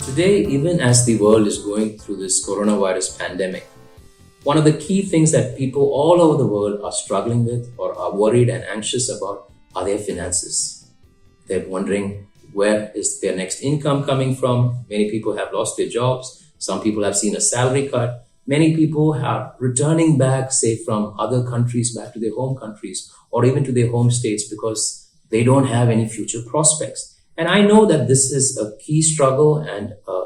Today, even as the world is going through this coronavirus pandemic, one of the key things that people all over the world are struggling with or are worried and anxious about are their finances. They're wondering where is their next income coming from. Many people have lost their jobs. Some people have seen a salary cut. Many people are returning back, say, from other countries back to their home countries or even to their home states because they don't have any future prospects. And I know that this is a key struggle and a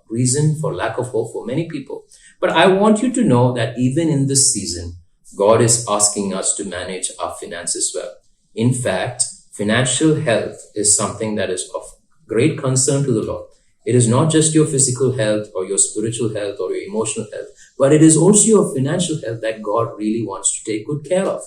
reason for lack of hope for many people. But I want you to know that even in this season, God is asking us to manage our finances well. In fact, financial health is something that is of great concern to the Lord. It is not just your physical health or your spiritual health or your emotional health, but it is also your financial health that God really wants to take good care of.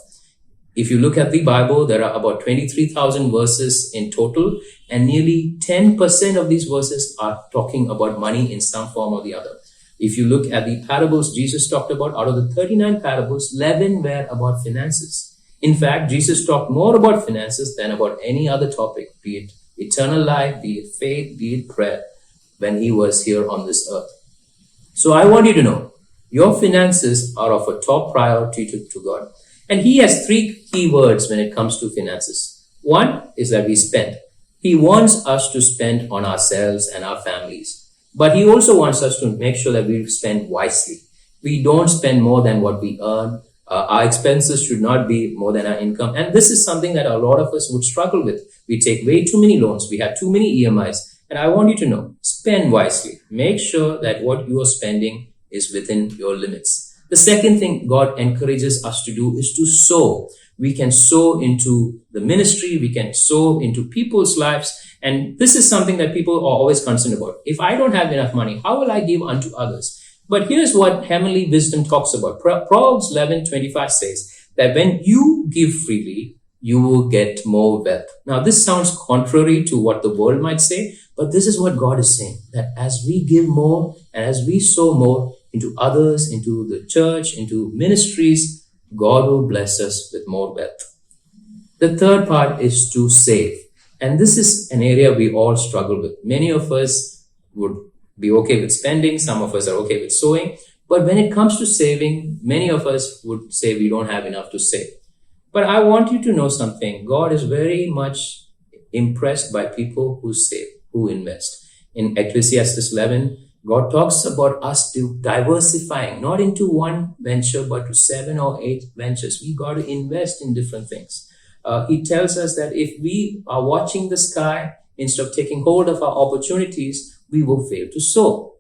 If you look at the Bible, there are about 23,000 verses in total, and nearly 10% of these verses are talking about money in some form or the other. If you look at the parables Jesus talked about, out of the 39 parables, 11 were about finances. In fact, Jesus talked more about finances than about any other topic, be it eternal life, be it faith, be it prayer, when he was here on this earth. So I want you to know, your finances are of a top priority to God. And he has three key words when it comes to finances. One is that we spend. He wants us to spend on ourselves and our families. But he also wants us to make sure that we spend wisely. We don't spend more than what we earn. Our expenses should not be more than our income. And this is something that a lot of us would struggle with. We take way too many loans. We have too many EMIs. And I want you to know, spend wisely. Make sure that what you are spending is within your limits. The second thing God encourages us to do is to sow. We can sow into the ministry. We can sow into people's lives. And this is something that people are always concerned about. If I don't have enough money, how will I give unto others? But here's what heavenly wisdom talks about. Proverbs 11:25 says that when you give freely, you will get more wealth. Now, this sounds contrary to what the world might say, but this is what God is saying, that as we give more and as we sow more into others, into the church, into ministries, God will bless us with more wealth. The third part is to save. And this is an area we all struggle with. Many of us would be okay with spending. Some of us are okay with sowing. But when it comes to saving, many of us would say we don't have enough to save. But I want you to know something. God is very much impressed by people who save, who invest. In Ecclesiastes 11, God talks about us diversifying, not into one venture, but to 7 or 8 ventures. We got to invest in different things. He tells us that if we are watching the sky, instead of taking hold of our opportunities, we will fail to sow.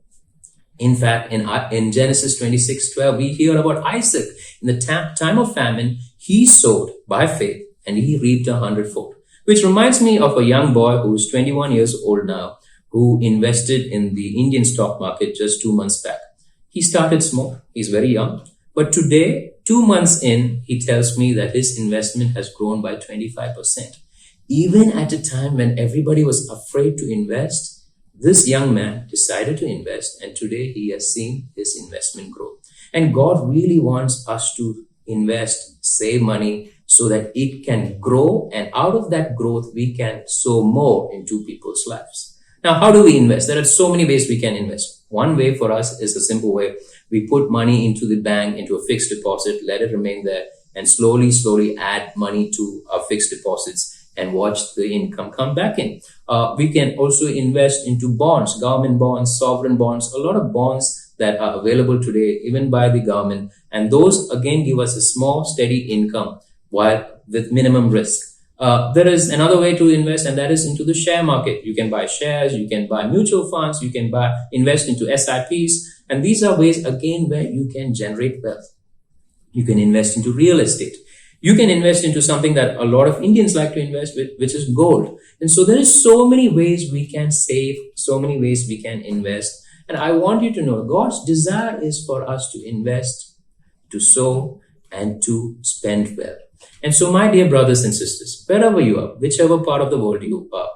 In fact, in Genesis 26:12, we hear about Isaac. In the time of famine, he sowed by faith and he reaped 100-fold. Which reminds me of a young boy who is 21 years old now, who invested in the Indian stock market just 2 months back. He started small. He's very young. But today, 2 months in, he tells me that his investment has grown by 25%. Even at a time when everybody was afraid to invest, this young man decided to invest, and today he has seen his investment grow. And God really wants us to invest, save money, so that it can grow, and out of that growth, we can sow more into people's lives. Now, how do we invest? There are so many ways we can invest. One way for us is a simple way. We put money into the bank, into a fixed deposit, let it remain there, and slowly add money to our fixed deposits and watch the income come back in. We can also invest into bonds, government bonds, sovereign bonds, a lot of bonds that are available today, even by the government. And those, again, give us a small, steady income while with minimum risk. There is another way to invest, and that is into the share market. You can buy shares, you can buy mutual funds, you can invest into SIPs. And these are ways, again, where you can generate wealth. You can invest into real estate. You can invest into something that a lot of Indians like to invest with, which is gold. And so there is so many ways we can save, so many ways we can invest. And I want you to know God's desire is for us to invest, to sow, and to spend well. And so, my dear brothers and sisters, wherever you are, whichever part of the world you are,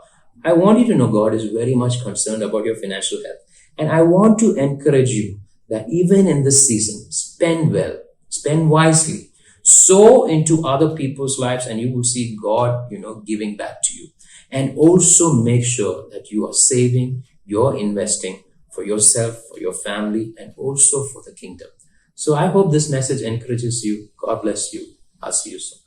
I want you to know God is very much concerned about your financial health. And I want to encourage you that even in this season, spend well, spend wisely, sow into other people's lives, and you will see God, giving back to you. And also make sure that you are saving, you're investing for yourself, for your family, and also for the kingdom. So I hope this message encourages you. God bless you. I'll see you soon.